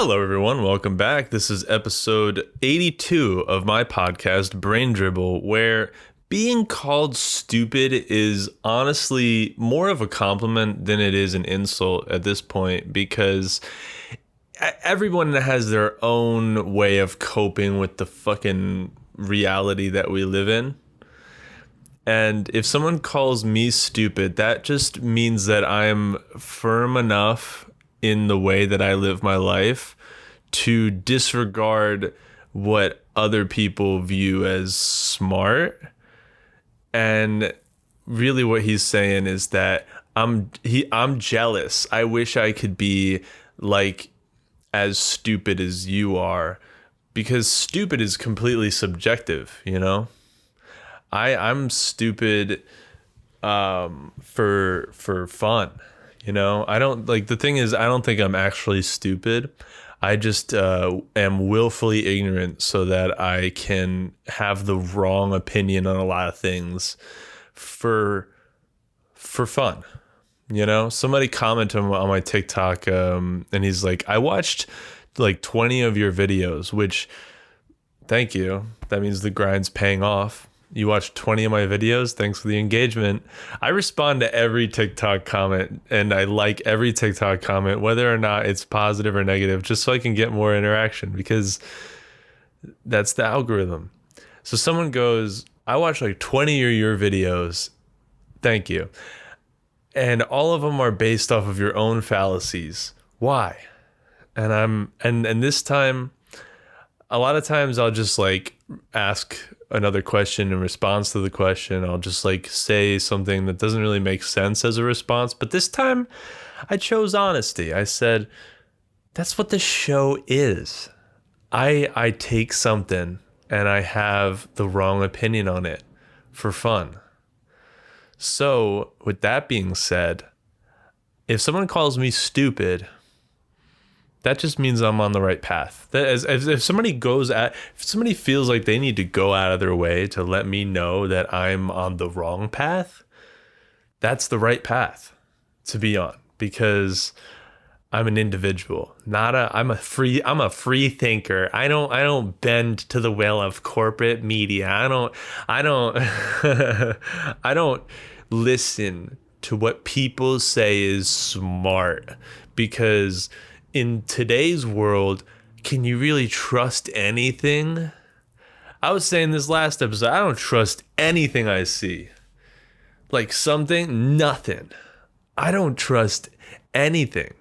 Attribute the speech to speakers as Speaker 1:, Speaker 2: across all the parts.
Speaker 1: Hello, everyone. Welcome back. This is episode 82 of my podcast, Brain Dribble, where being called stupid is honestly more of a compliment than it is an insult at this point, because everyone has their own way of coping with the fucking reality that we live in. And if someone calls me stupid, that just means that I'm firm enough in the way that I live my life to disregard what other people view as smart. And really what he's saying is that I'm jealous. I wish I could be like as stupid as you are, because stupid is completely subjective, you know? I'm stupid for fun. You know, I don't like, the thing is, I don't think I'm actually stupid. I just am willfully ignorant so that I can have the wrong opinion on a lot of things for fun. You know, somebody commented on my TikTok and he's like, I watched like 20 of your videos, which, thank you. That means the grind's paying off. You watched 20 of my videos. Thanks for the engagement. I respond to every TikTok comment and I like every TikTok comment, whether or not it's positive or negative, just so I can get more interaction, because that's the algorithm. So someone goes, I watched like 20 of your videos. Thank you. And all of them are based off of your own fallacies. Why? And this time, a lot of times I'll just like ask another question in response to the question. I'll just like say something that doesn't really make sense as a response. But this time I chose honesty. I said, that's what the show is. I take something and I have the wrong opinion on it for fun. So with that being said, if someone calls me stupid, that just means I'm on the right path. If somebody feels like they need to go out of their way to let me know that I'm on the wrong path, that's the right path to be on, because I'm an individual, I'm a free thinker. I don't bend to the will of corporate media. I don't I don't listen to what people say is smart, because in today's world, can you really trust anything? I was saying this last episode, I don't trust anything I see. Like nothing. I don't trust anything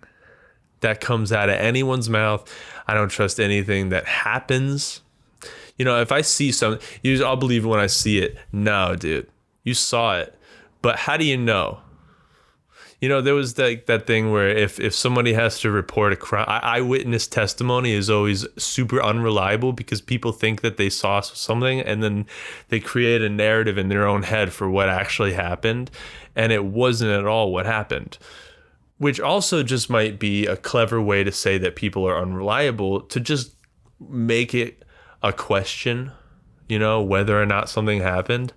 Speaker 1: that comes out of anyone's mouth. I don't trust anything that happens. You know, if I see something, I'll believe it when I see it. No, dude, you saw it. But how do you know? You know, there was that thing where if somebody has to report a crime, eyewitness testimony is always super unreliable, because people think that they saw something and then they create a narrative in their own head for what actually happened. And it wasn't at all what happened, which also just might be a clever way to say that people are unreliable, to just make it a question, you know, whether or not something happened.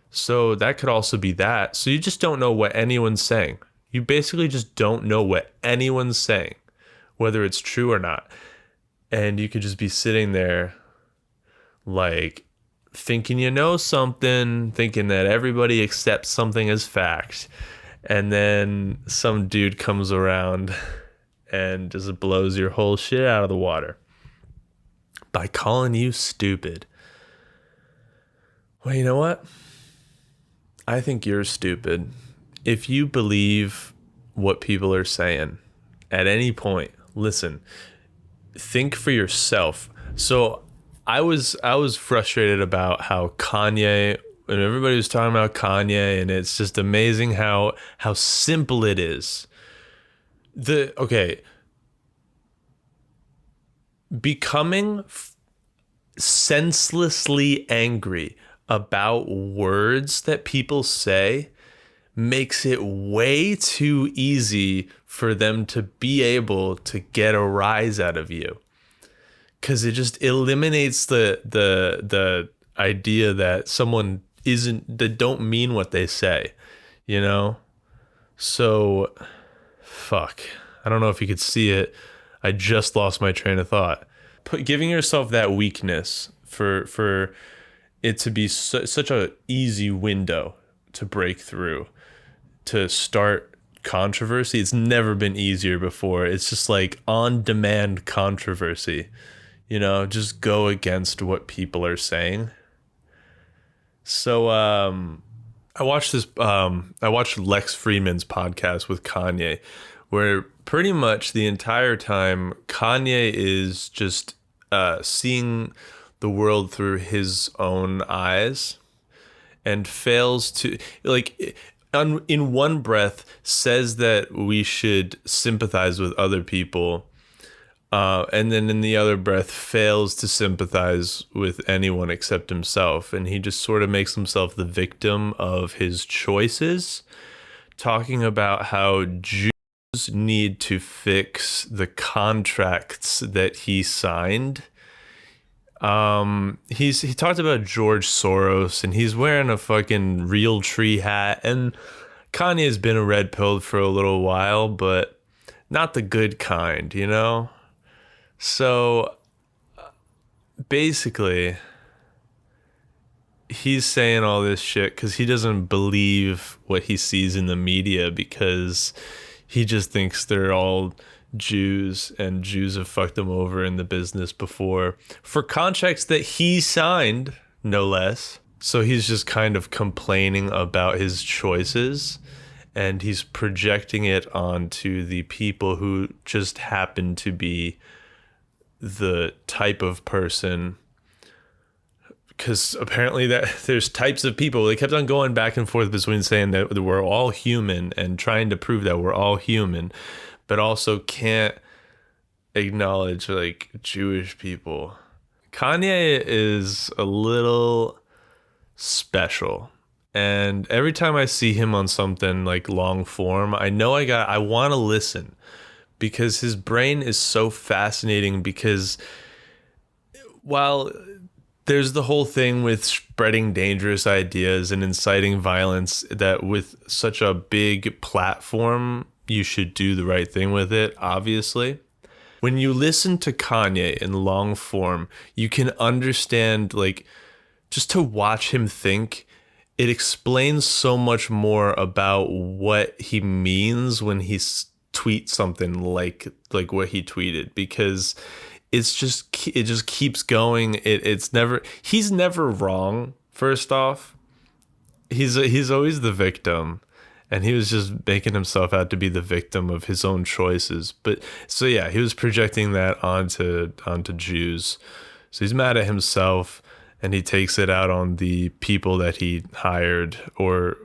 Speaker 1: So that could also be that. So you just don't know what anyone's saying. You basically just don't know what anyone's saying, whether it's true or not. And you could just be sitting there like thinking you know something, thinking that everybody accepts something as fact. And then some dude comes around and just blows your whole shit out of the water by calling you stupid. Well, you know what? I think you're stupid. If you believe what people are saying at any point, listen, think for yourself. So I was frustrated about how Kanye, and everybody was talking about Kanye, and it's just amazing how simple it is. Becoming senselessly angry about words that people say makes it way too easy for them to be able to get a rise out of you, because it just eliminates the idea that someone that don't mean what they say, you know? So fuck, I don't know if you could see it. I just lost my train of thought. Giving yourself that weakness for it to be such a easy window to break through, to start controversy. It's never been easier before. It's just like on demand controversy, just go against what people are saying. So I watched Lex Fridman's podcast with Kanye, where pretty much the entire time Kanye is just seeing the world through his own eyes and fails to, in one breath, says that we should sympathize with other people, and then in the other breath fails to sympathize with anyone except himself. And he just sort of makes himself the victim of his choices, talking about how Jews need to fix the contracts that he signed. He talked about George Soros, and he's wearing a fucking real tree hat, and Kanye's been a red pill for a little while, but not the good kind, So basically, he's saying all this shit because he doesn't believe what he sees in the media, because he just thinks they're all Jews, and Jews have fucked him over in the business before for contracts that he signed, no less. So he's just kind of complaining about his choices, and he's projecting it onto the people who just happen to be the type of person, because apparently that there's types of people. They kept on going back and forth between saying that we're all human and trying to prove that we're all human, but also can't acknowledge like Jewish people. Kanye is a little special, and every time I see him on something like long form, I know I want to listen, because his brain is so fascinating. Because while there's the whole thing with spreading dangerous ideas and inciting violence, that with such a big platform, you should do the right thing with it, obviously. When you listen to Kanye in long form, you can understand, like, just to watch him think, it explains so much more about what he means when he tweets something like what he tweeted, because it just keeps going. He's never wrong. First off, he's always the victim, and he was just making himself out to be the victim of his own choices. But so yeah, he was projecting that onto Jews. So he's mad at himself, and he takes it out on the people that he hired or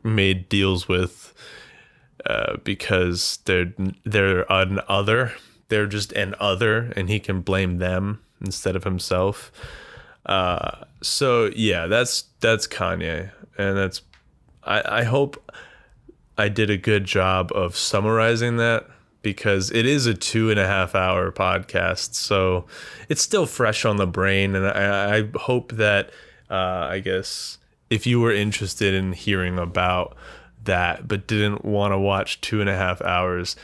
Speaker 1: made deals with, because they're an other. They're just an other, and he can blame them instead of himself. So yeah, that's Kanye, and I hope I did a good job of summarizing that, because it is a 2.5 hour podcast, so it's still fresh on the brain. And I hope that, I guess, if you were interested in hearing about that but didn't want to watch 2.5 hours,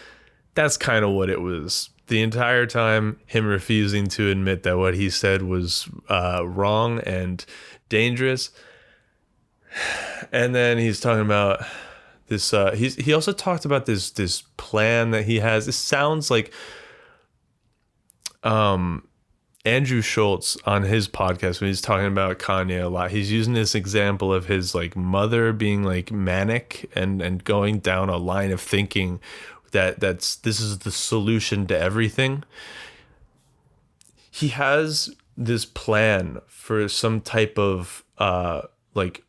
Speaker 1: that's kind of what it was. The entire time, him refusing to admit that what he said was wrong and dangerous. And then he's talking about this. He also talked about this plan that he has. This sounds like Andrew Schultz on his podcast, when he's talking about Kanye a lot. He's using this example of his like mother being like manic and going down a line of thinking this is the solution to everything. He has this plan for some type of like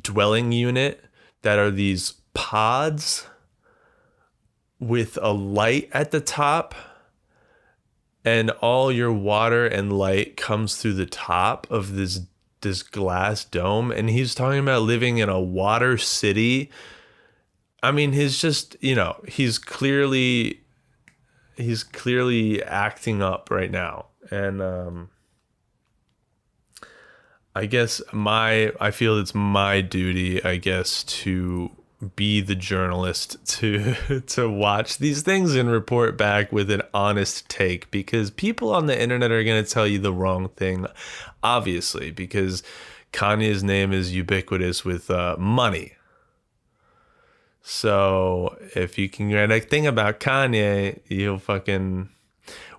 Speaker 1: dwelling unit that are these pods with a light at the top, and all your water and light comes through the top of this glass dome. And he's talking about living in a water city. I mean, he's just, he's clearly acting up right now. And I guess I feel it's my duty, I guess, to be the journalist to to watch these things and report back with an honest take, because people on the internet are going to tell you the wrong thing, obviously, because Kanye's name is ubiquitous with money. So if you can get a thing about Kanye, you'll fucking...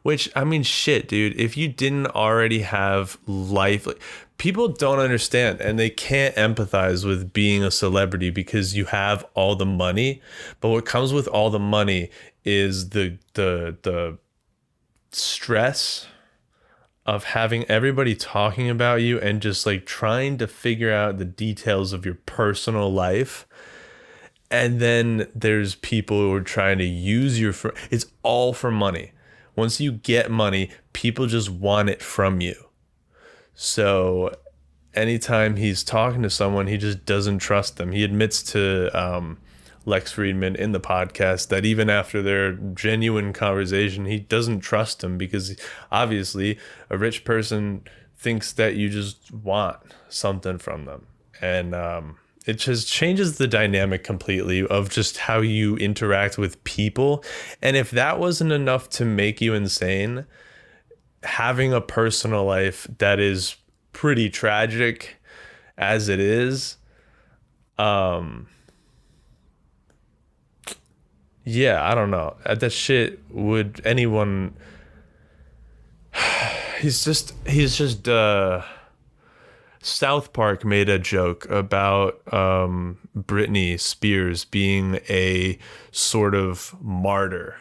Speaker 1: Which, I mean, shit, dude, if you didn't already have life... Like, people don't understand, and they can't empathize with being a celebrity because you have all the money. But what comes with all the money is the stress of having everybody talking about you and just like trying to figure out the details of your personal life. And then there's people who are trying to use it's all for money. Once you get money, people just want it from you. So anytime he's talking to someone, he just doesn't trust them. He admits to Lex Fridman in the podcast that even after their genuine conversation, he doesn't trust them, because obviously a rich person thinks that you just want something from them. And it just changes the dynamic completely of just how you interact with people. And if that wasn't enough to make you insane, having a personal life that is pretty tragic as it is, yeah, I don't know. That shit would anyone... He's just South Park made a joke about Britney Spears being a sort of martyr.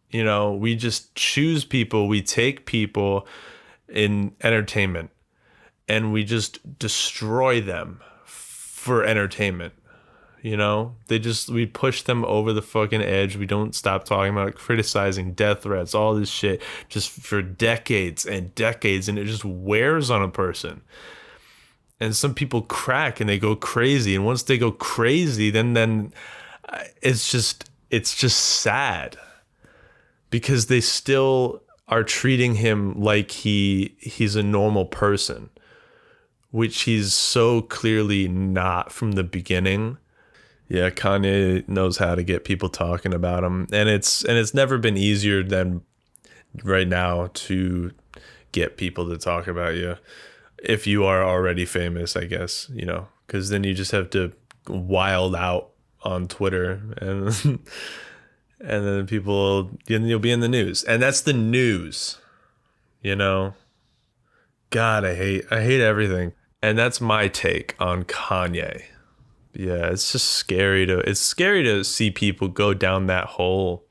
Speaker 1: You know, we just choose people, we take people in entertainment, and we just destroy them for entertainment. You know, we push them over the fucking edge. We don't stop talking about criticizing, death threats, all this shit just for decades and decades, and it just wears on a person. And some people crack and they go crazy. And once they go crazy, then it's just sad, because they still are treating him like he's a normal person, which he's so clearly not from the beginning. Yeah, Kanye knows how to get people talking about him. And it's never been easier than right now to get people to talk about you. If you are already famous, I guess, you know, because then you just have to wild out on Twitter, and and then you'll be in the news, and that's the news, you know. God, I hate everything, and that's my take on Kanye. Yeah, it's just scary to see people go down that hole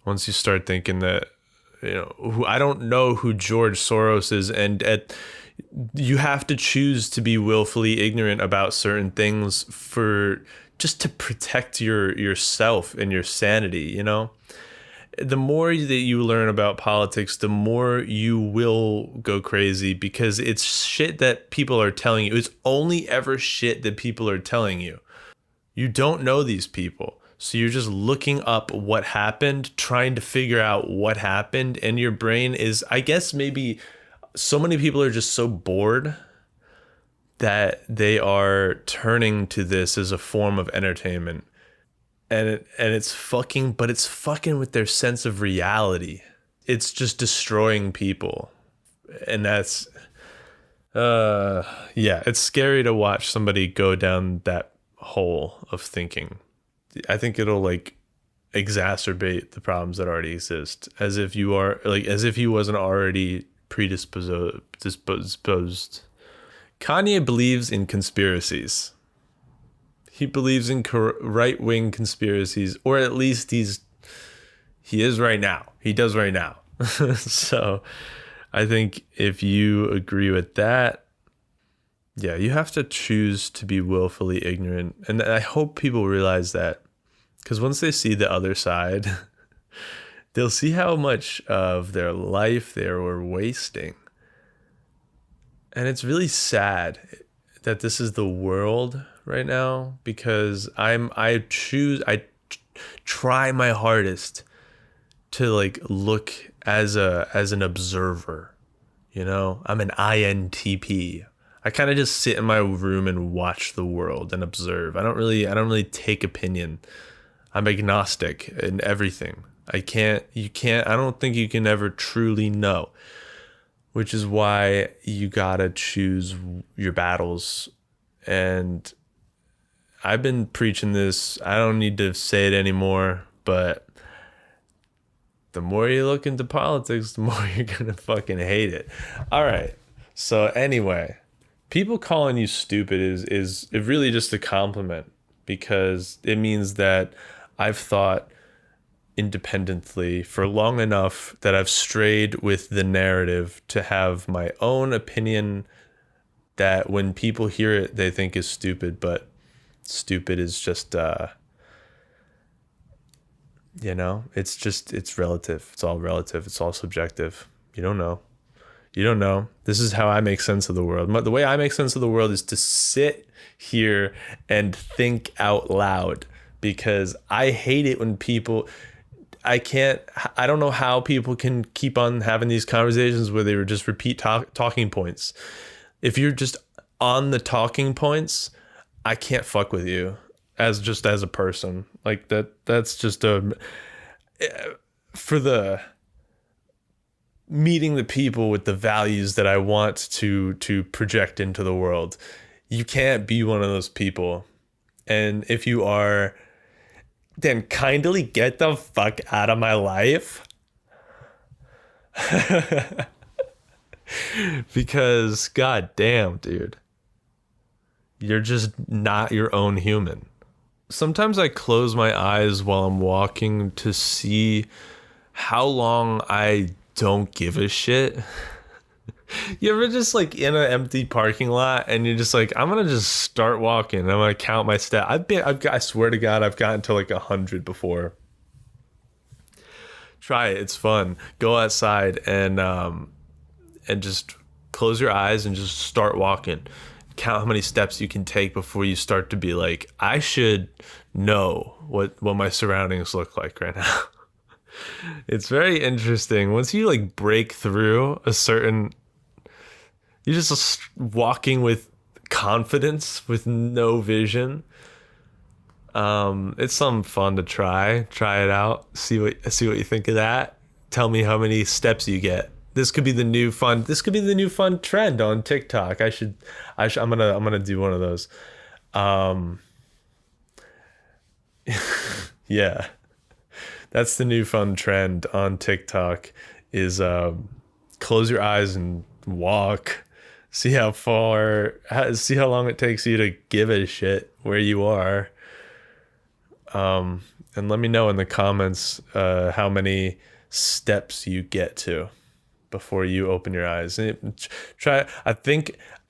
Speaker 1: once you start thinking that, you know, I don't know who George Soros is, and you have to choose to be willfully ignorant about certain things for just to protect yourself and your sanity, you know? The more that you learn about politics, the more you will go crazy, because it's shit that people are telling you. It's only ever shit that people are telling you. You don't know these people. So you're just looking up what happened, trying to figure out what happened, and your brain is, I guess maybe so many people are just so bored that they are turning to this as a form of entertainment. And it's fucking with their sense of reality. It's just destroying people. And that's it's scary to watch somebody go down that hole of thinking. I think it'll like exacerbate the problems that already exist, as if he wasn't already predisposed. Kanye believes in conspiracies. He believes in right-wing conspiracies, or at least he is right now. He does right now. So I think if you agree with that, yeah, you have to choose to be willfully ignorant. And I hope people realize that, because once they see the other side, they'll see how much of their life they were wasting. And it's really sad that this is the world right now, because I try my hardest to like look as an observer, you know. I'm an INTP. I kind of just sit in my room and watch the world and observe. I don't really take opinion. I'm agnostic in everything. I don't think you can ever truly know, which is why you gotta choose your battles. And I've been preaching this. I don't need to say it anymore, but the more you look into politics, the more you're gonna fucking hate it. All right. So anyway, people calling you stupid is really just a compliment, because it means that I've thought independently for long enough that I've strayed with the narrative to have my own opinion that when people hear it, they think is stupid, but stupid is just, it's relative. It's all relative. It's all subjective. You don't know. You don't know. This is how I make sense of the world. The way I make sense of the world is to sit here and think out loud, because I hate it when people, I don't know how people can keep on having these conversations where they would just repeat talking points. If you're just on the talking points, I can't fuck with you as a person. Like that's just for the meeting the people with the values that I want to project into the world. You can't be one of those people. And if you are, then kindly get the fuck out of my life. Because god damn, dude, you're just not your own human. Sometimes I close my eyes while I'm walking to see how long I don't give a shit. You ever just like in an empty parking lot and you're just like, I'm gonna just start walking. I'm gonna count my steps. I swear to God, I've gotten to like 100 before. Try it. It's fun. Go outside and just close your eyes and just start walking. Count how many steps you can take before you start to be like, I should know what my surroundings look like right now. It's very interesting. Once you like break through you're just walking with confidence, with no vision. It's something fun to try it out. See what you think of that. Tell me how many steps you get. This could be the new fun trend on TikTok. I'm gonna do one of those. Yeah. That's the new fun trend on TikTok is close your eyes and walk. See how long it takes you to give a shit where you are. And let me know in the comments how many steps you get to before you open your eyes. I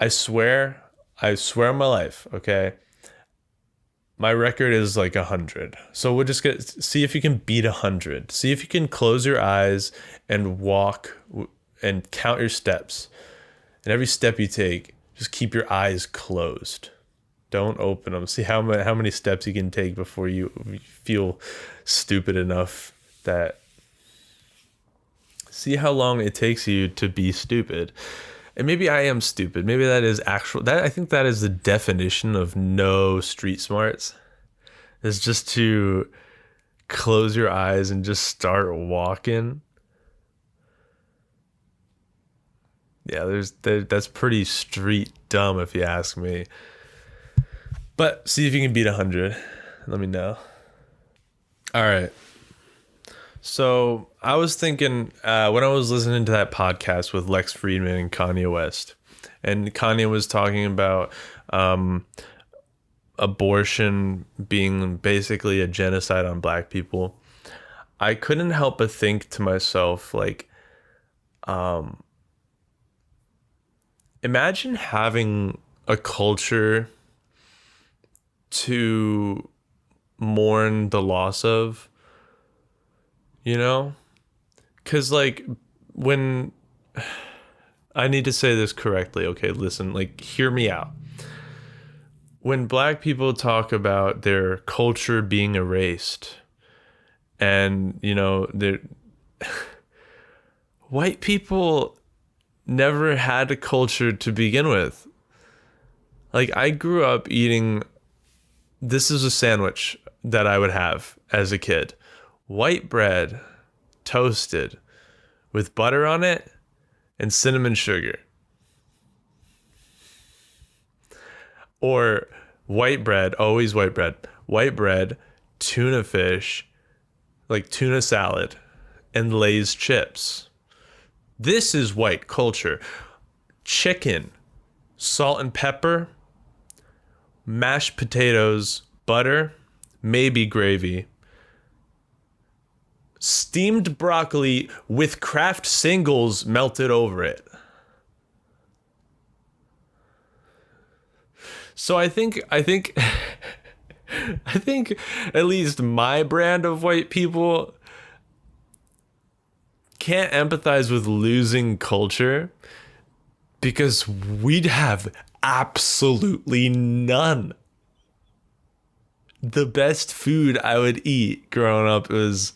Speaker 1: swear on my life, okay? My record is like 100. So we'll just see if you can beat 100. See if you can close your eyes and walk and count your steps. And every step you take, just keep your eyes closed. Don't open them. See how many steps you can take before you feel stupid enough that... See how long it takes you to be stupid. And maybe I am stupid. Maybe that is I think that is the definition of no street smarts. Is just to close your eyes and just start walking. Yeah, that's pretty street dumb if you ask me. But see if you can beat 100. Let me know. All right. So I was thinking when I was listening to that podcast with Lex Fridman and Kanye West, and Kanye was talking about abortion being basically a genocide on black people, I couldn't help but think to myself, like, imagine having a culture to mourn the loss of. You know? Because, like, when... I need to say this correctly. Okay, listen, like, hear me out. When black people talk about their culture being erased, and, white people never had a culture to begin with. Like, I grew up eating, this is a sandwich that I would have as a kid. White bread, toasted, with butter on it and cinnamon sugar. Or white bread, always white bread, tuna fish, like tuna salad, and Lay's chips. This is white culture. Chicken, salt and pepper, mashed potatoes, butter, maybe gravy, steamed broccoli with Kraft singles melted over it. So I think I think at least my brand of white people can't empathize with losing culture because we'd have absolutely none. The best food I would eat growing up was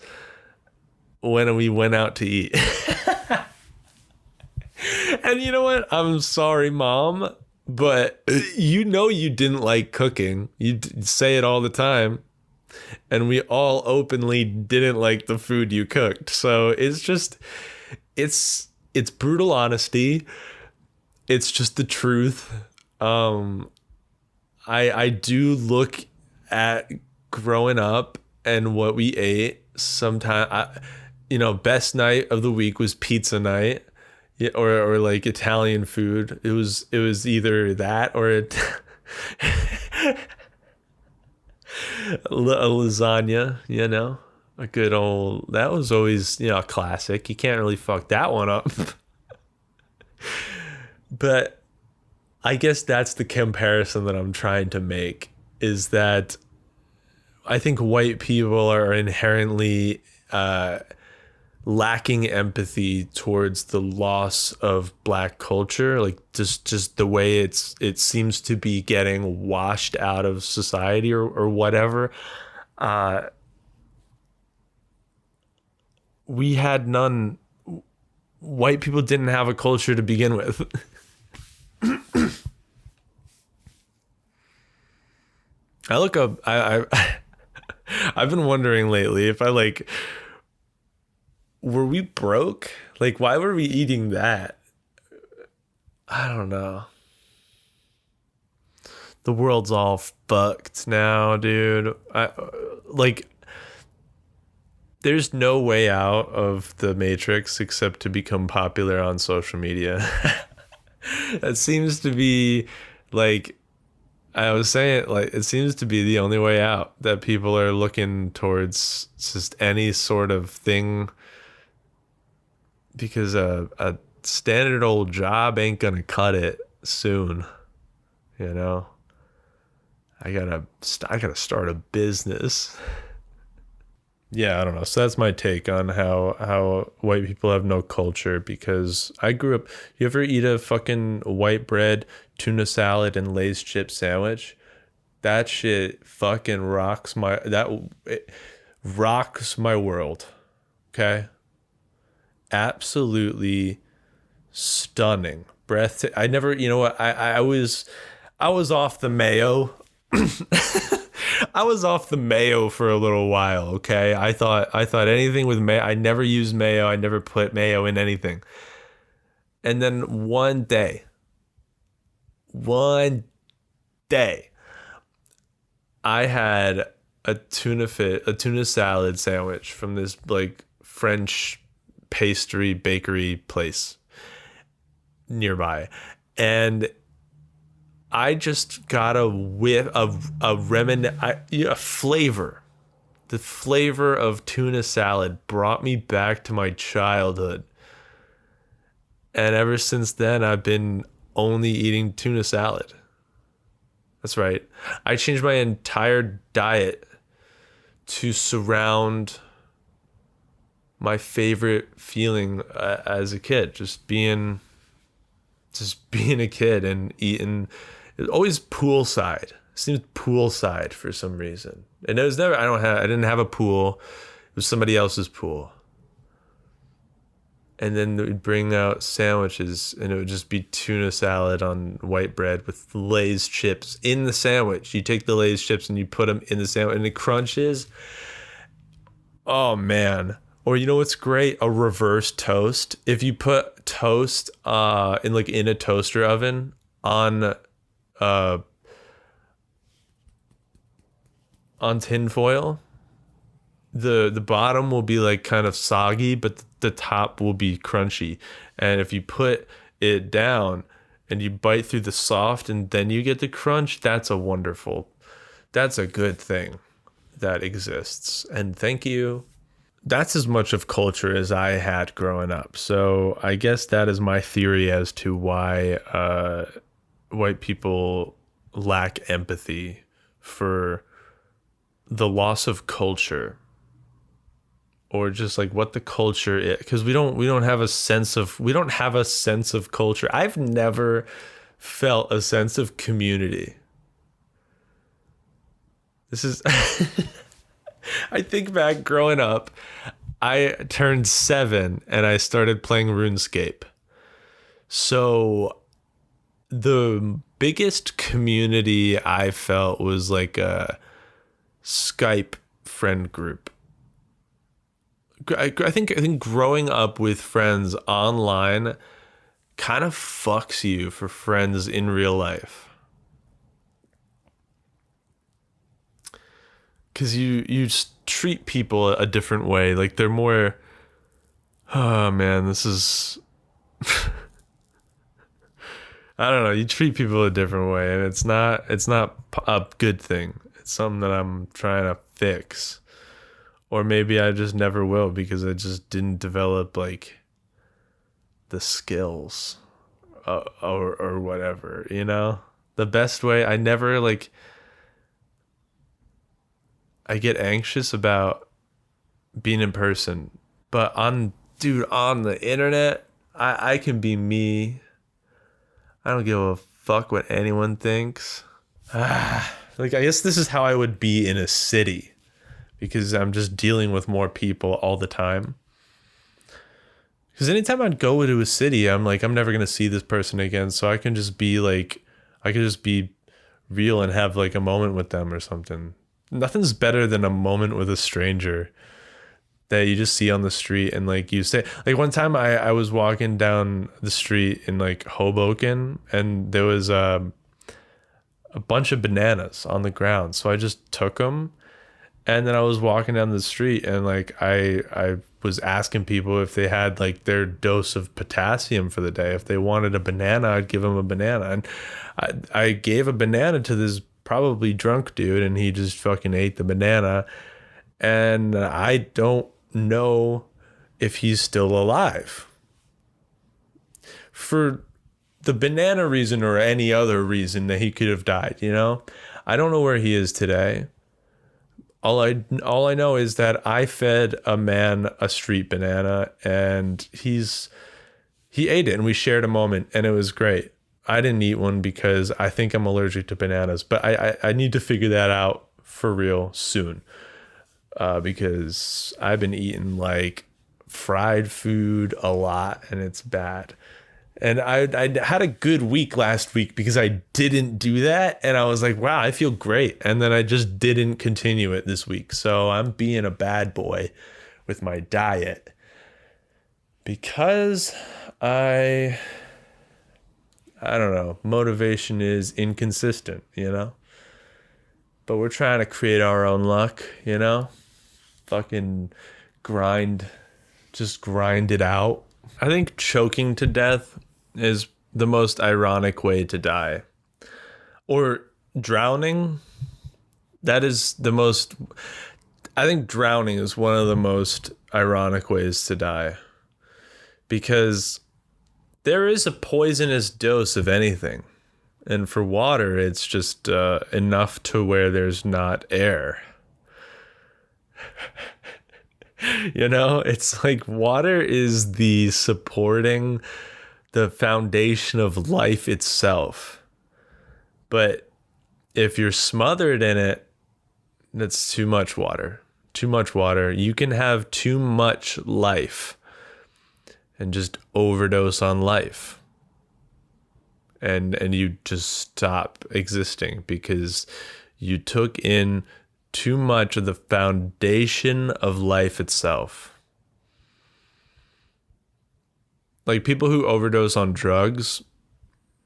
Speaker 1: when we went out to eat. And you know what? I'm sorry, Mom, but you know you didn't like cooking. You say it all the time. And we all openly didn't like the food you cooked. So it's just, it's brutal honesty. It's just the truth. I do look at growing up and what we ate. Sometimes, best night of the week was pizza night, or like Italian food. It was either that or a lasagna. A good old, that was always a classic. You can't really fuck that one up. But I guess that's the comparison that I'm trying to make, is that I think white people are inherently lacking empathy towards the loss of black culture, like just the way it seems to be getting washed out of society or whatever. We had none. White people didn't have a culture to begin with. I look up. I've been wondering lately if were we broke? Like, why were we eating that? I don't know. The world's all fucked now, dude. There's no way out of the Matrix except to become popular on social media. That seems to be, like, I was saying, like, it seems to be the only way out, that people are looking towards just any sort of thing, because a standard old job ain't gonna cut it soon. I gotta start a business. Yeah, I don't know. So that's my take on how white people have no culture, because I grew up. You ever eat a fucking white bread, tuna salad, and Lay's chip sandwich? That shit fucking rocks it rocks my world. Okay? Absolutely stunning. I never, I was off the mayo. I was off the mayo for a little while, okay? I thought anything with mayo, I never used mayo, I never put mayo in anything. And then one day, I had a tuna salad sandwich from this like French pastry bakery place nearby. And I just got a whiff of a flavor. The flavor of tuna salad brought me back to my childhood. And ever since then, I've been only eating tuna salad. That's right. I changed my entire diet to surround my favorite feeling as a kid, just being a kid and eating. It was always poolside. It seems poolside for some reason. And it was never, I didn't have a pool. It was somebody else's pool. And then we'd bring out sandwiches, and it would just be tuna salad on white bread with Lay's chips in the sandwich. You take the Lay's chips and you put them in the sandwich, and it crunches. Oh man. Or you know what's great? A reverse toast. If you put toast in a toaster oven uh on tin foil, the bottom will be like kind of soggy, but the top will be crunchy. And if you put it down and you bite through the soft and then you get the crunch, that's a good thing that exists. And thank you. That's as much of culture as I had growing up. So I guess that is my theory as to why white people lack empathy for the loss of culture, or just like what the culture is, because we don't have a sense of culture. I've never felt a sense of community. This is I think back growing up, I turned 7 and I started playing RuneScape. So the biggest community I felt was like a Skype friend group. I think growing up with friends online kind of fucks you for friends in real life. Because you just treat people a different way. Like they're more, oh man, this is, I don't know. You treat people a different way, and it's not a good thing. It's something that I'm trying to fix. Or maybe I just never will, because I just didn't develop like the skills or whatever, you know? The best way, I never like, I get anxious about being in person, but on the internet, I can be me. I don't give a fuck what anyone thinks. Like, I guess this is how I would be in a city, because I'm just dealing with more people all the time. Because anytime I'd go to a city, I'm like, I'm never going to see this person again. So I can just be real and have like a moment with them or something. Nothing's better than a moment with a stranger that you just see on the street, and like you say, like one time I was walking down the street in like Hoboken, and there was a bunch of bananas on the ground. So I just took them, and then I was walking down the street, and like I was asking people if they had like their dose of potassium for the day. If they wanted a banana, I'd give them a banana. And I gave a banana to this probably drunk dude, and he just fucking ate the banana. And I don't know if he's still alive. For the banana reason or any other reason that he could have died, you know? I don't know where he is today. All I know is that I fed a man a street banana, and he ate it, and we shared a moment, and it was great. I didn't eat one because I think I'm allergic to bananas, but I need to figure that out for real soon, because I've been eating like fried food a lot, and it's bad. And I had a good week last week because I didn't do that, and I was like, wow, I feel great. And then I just didn't continue it this week. So I'm being a bad boy with my diet because I don't know, motivation is inconsistent, you know? But we're trying to create our own luck, you know? Fucking just grind it out. I think choking to death is the most ironic way to die. Or drowning. I think drowning is one of the most ironic ways to die. Because there is a poisonous dose of anything. And for water, it's just enough to where there's not air. You know, it's like water is the foundation of life itself. But if you're smothered in it, that's too much water. Too much water. You can have too much life. and just overdose on life. And you just stop existing because you took in too much of the foundation of life itself. Like people who overdose on drugs,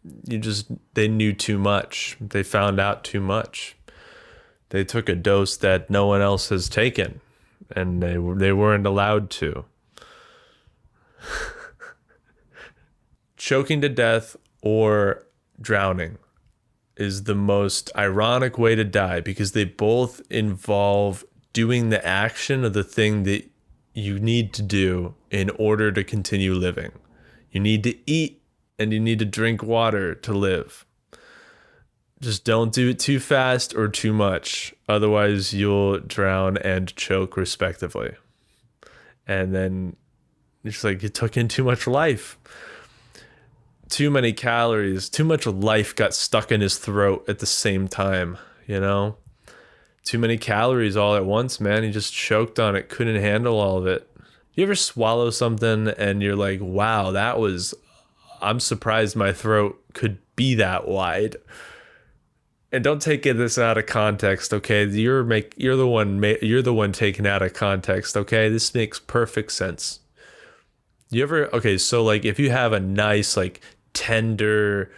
Speaker 1: they knew too much. They found out too much. They took a dose that no one else has taken, and they weren't allowed to. Choking to death or drowning is the most ironic way to die because they both involve doing the action of the thing that you need to do in order to continue living. You need to eat and you need to drink water to live. Just don't do it too fast or too much. Otherwise, you'll drown and choke respectively. And then it's like you took in too much life. Too many calories, too much life got stuck in his throat at the same time, you know? Too many calories all at once, man. He just choked on it, couldn't handle all of it. You ever swallow something and you're like, wow, I'm surprised my throat could be that wide. And don't take this out of context, okay? You're the one taken out of context, okay? This makes perfect sense. So like if you have a nice like tender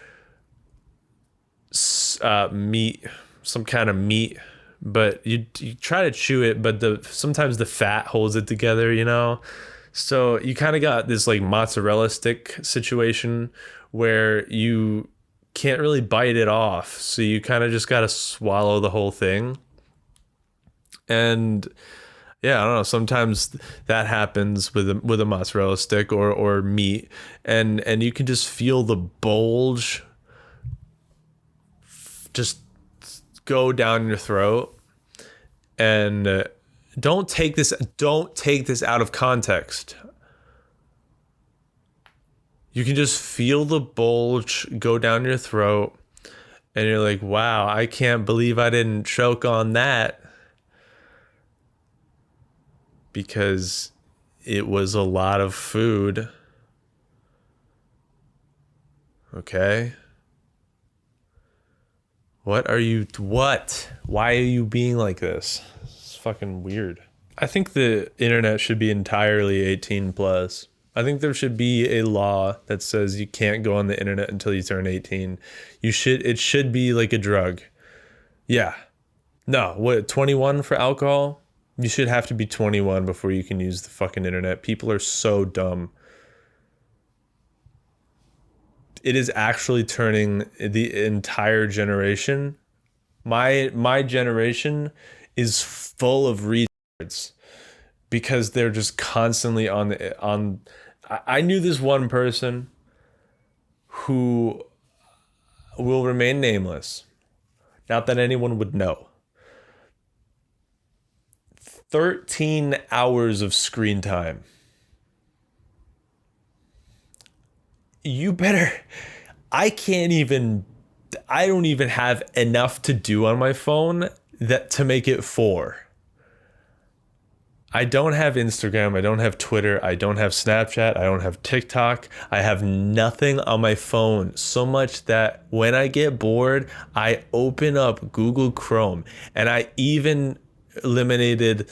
Speaker 1: meat, some kind of meat, but you try to chew it, but sometimes the fat holds it together, you know? So you kind of got this like mozzarella stick situation where you can't really bite it off. So you kind of just got to swallow the whole thing. And yeah, I don't know. Sometimes that happens with a mozzarella stick or meat, and you can just feel the bulge just go down your throat. And don't take this out of context. You can just feel the bulge go down your throat, and you're like, "Wow, I can't believe I didn't choke on that." Because it was a lot of food. Okay? What? Why are you being like this? It's fucking weird. I think the internet should be entirely 18 plus. I think there should be a law that says you can't go on the internet until you turn 18. It should be like a drug. Yeah. No, 21 for alcohol? You should have to be 21 before you can use the fucking internet. People are so dumb. It is actually turning the entire generation. My generation is full of retards because they're just constantly on. I knew this one person who will remain nameless. Not that anyone would know. 13 hours of screen time. I don't even have enough to do on my phone to make it 4. I don't have Instagram, I don't have Twitter, I don't have Snapchat, I don't have TikTok. I have nothing on my phone, so much that when I get bored, I open up Google Chrome, and I even eliminated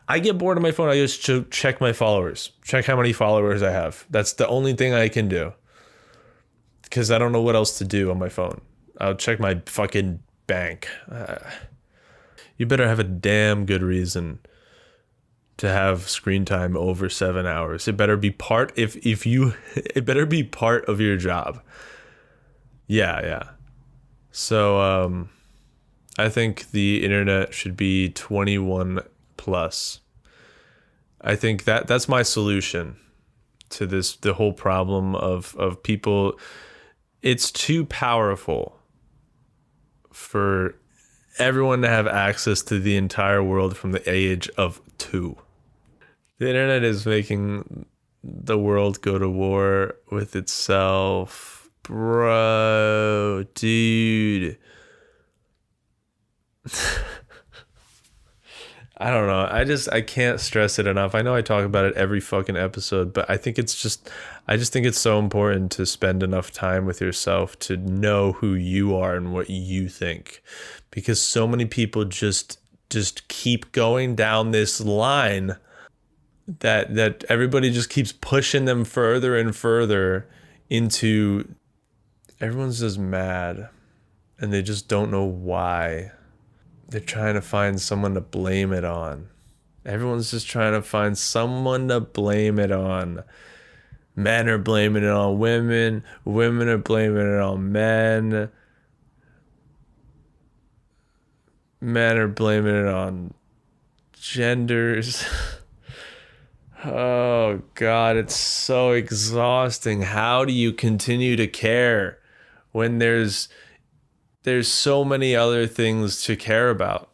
Speaker 1: I get bored on my phone, I just check my followers, check how many followers I have. That's the only thing I can do because I don't know what else to do on my phone. I'll check my fucking bank. You better have a damn good reason to have screen time over 7 hours. It better be it better be part of your job. Yeah. So I think the internet should be 21 plus. I think that's my solution to the whole problem of people. It's too powerful for everyone to have access to the entire world from the age of 2. The internet is making the world go to war with itself. Bro, dude. I don't know. I can't stress it enough. I know I talk about it every fucking episode, but I just think it's so important to spend enough time with yourself to know who you are and what you think. Because so many people just keep going down this line that everybody just keeps pushing them further and further into, everyone's just mad and they just don't know why. They're trying to find someone to blame it on. Everyone's just trying to find someone to blame it on. Men are blaming it on women. Women are blaming it on men. Men are blaming it on genders. Oh God, it's so exhausting. How do you continue to care when there's so many other things to care about?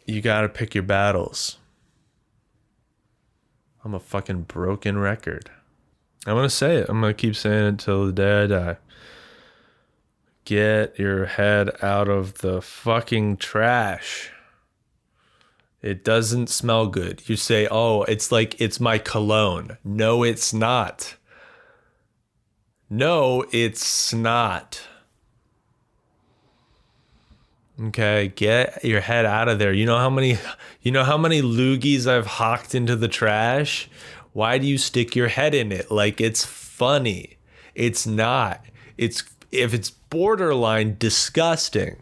Speaker 1: You gotta pick your battles. I'm a fucking broken record. I'm gonna say it. I'm gonna keep saying it till the day I die. Get your head out of the fucking trash. It doesn't smell good. You say, oh, it's like it's my cologne. No, it's not. No, it's not. Okay, get your head out of there. You know how many loogies I've hawked into the trash? Why do you stick your head in it like it's funny? It's not. It's borderline disgusting.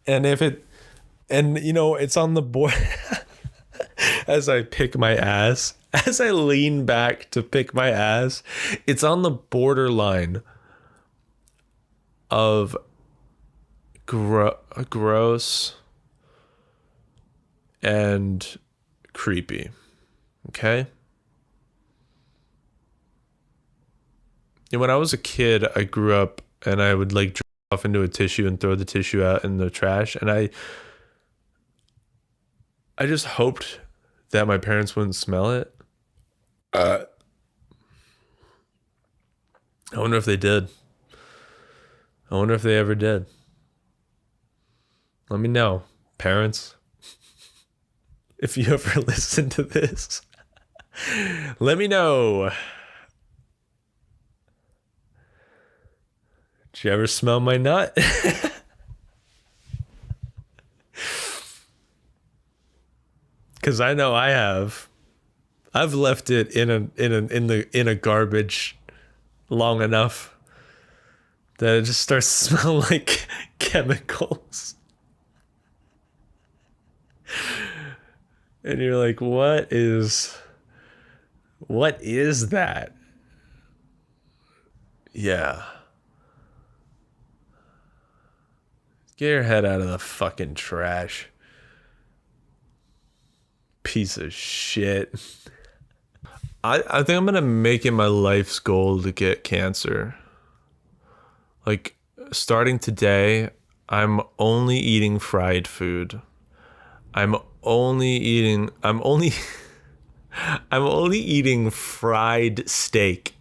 Speaker 1: And it's on the board. As I pick my ass, as I lean back to pick my ass, it's on the borderline of gross and creepy. Okay? And when I was a kid, I grew up and I would like drop off into a tissue and throw the tissue out in the trash. And I just hoped that my parents wouldn't smell it. I wonder if they did. I wonder if they ever did. Let me know, parents. If you ever listen to this, let me know. Did you ever smell my nut? Because I know I have. I've left it in a garbage long enough that it just starts to smell like chemicals. And you're like, what is that? Yeah. Get your head out of the fucking trash. Piece of shit. I think I'm gonna make it my life's goal to get cancer. Like, starting today, I'm only eating fried food. I'm only eating fried steak.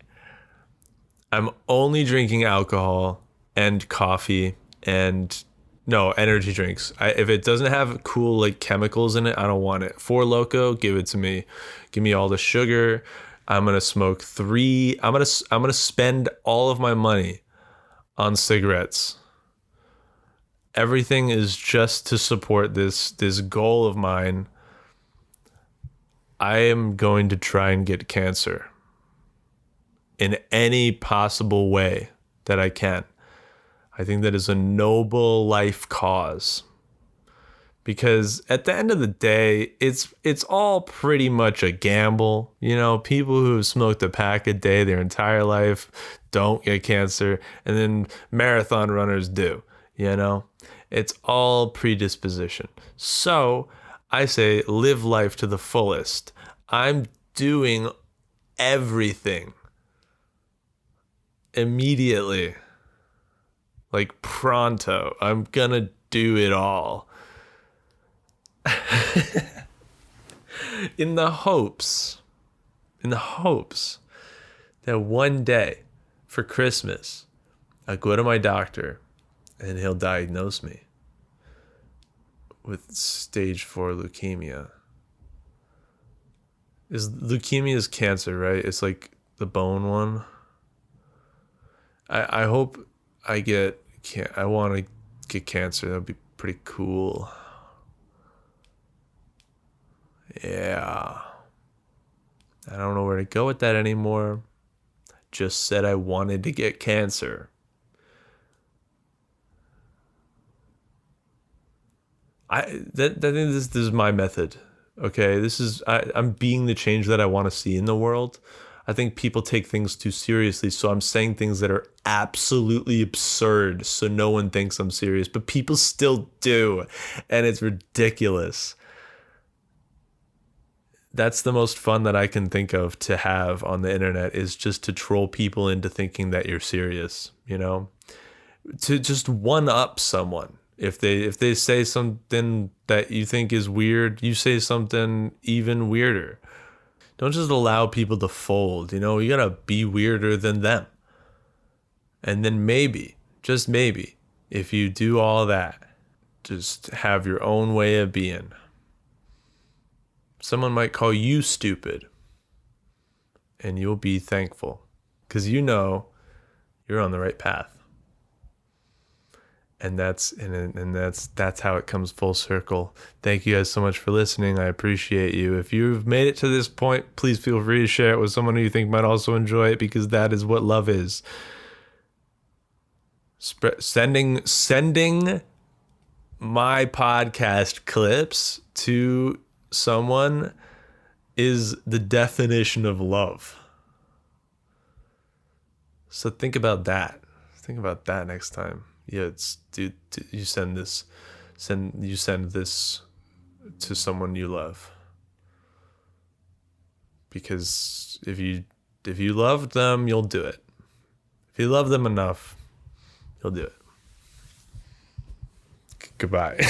Speaker 1: I'm only drinking alcohol and coffee and energy drinks. If it doesn't have cool like chemicals in it, I don't want it. Four Loko, give it to me. Give me all the sugar. I'm gonna smoke 3. I'm gonna spend all of my money on cigarettes. Everything is just to support this goal of mine. I am going to try and get cancer in any possible way that I can. I think that is a noble life cause. Because at the end of the day, it's all pretty much a gamble. You know, people who have smoked a pack a day their entire life don't get cancer, and then marathon runners do, you know? It's all predisposition. So I say live life to the fullest. I'm doing everything immediately. Like pronto. I'm gonna do it all. in the hopes that one day for Christmas, I go to my doctor and he'll diagnose me with stage 4 leukemia. Leukemia is cancer, right? It's like the bone one. I hope I want to get cancer. That'd be pretty cool. Yeah. I don't know where to go with that anymore. Just said I wanted to get cancer. I think this is my method. Okay, I'm being the change that I want to see in the world. I think people take things too seriously, so I'm saying things that are absolutely absurd so no one thinks I'm serious, but people still do, and it's ridiculous. That's the most fun that I can think of to have on the internet, is just to troll people into thinking that you're serious, to just one up someone. If they say something that you think is weird, you say something even weirder. Don't just allow people to fold, you gotta be weirder than them. And then maybe, just maybe, if you do all that, just have your own way of being. Someone might call you stupid, and you'll be thankful, because you're on the right path. And that's how it comes full circle. Thank you guys so much for listening. I appreciate you. If you've made it to this point, please feel free to share it with someone who you think might also enjoy it, because that is what love is. Sending my podcast clips to someone is the definition of love. So think about that. Think about that next time. Yeah, you send this to someone you love. Because if you loved them, you'll do it. If you love them enough, you'll do it. Goodbye.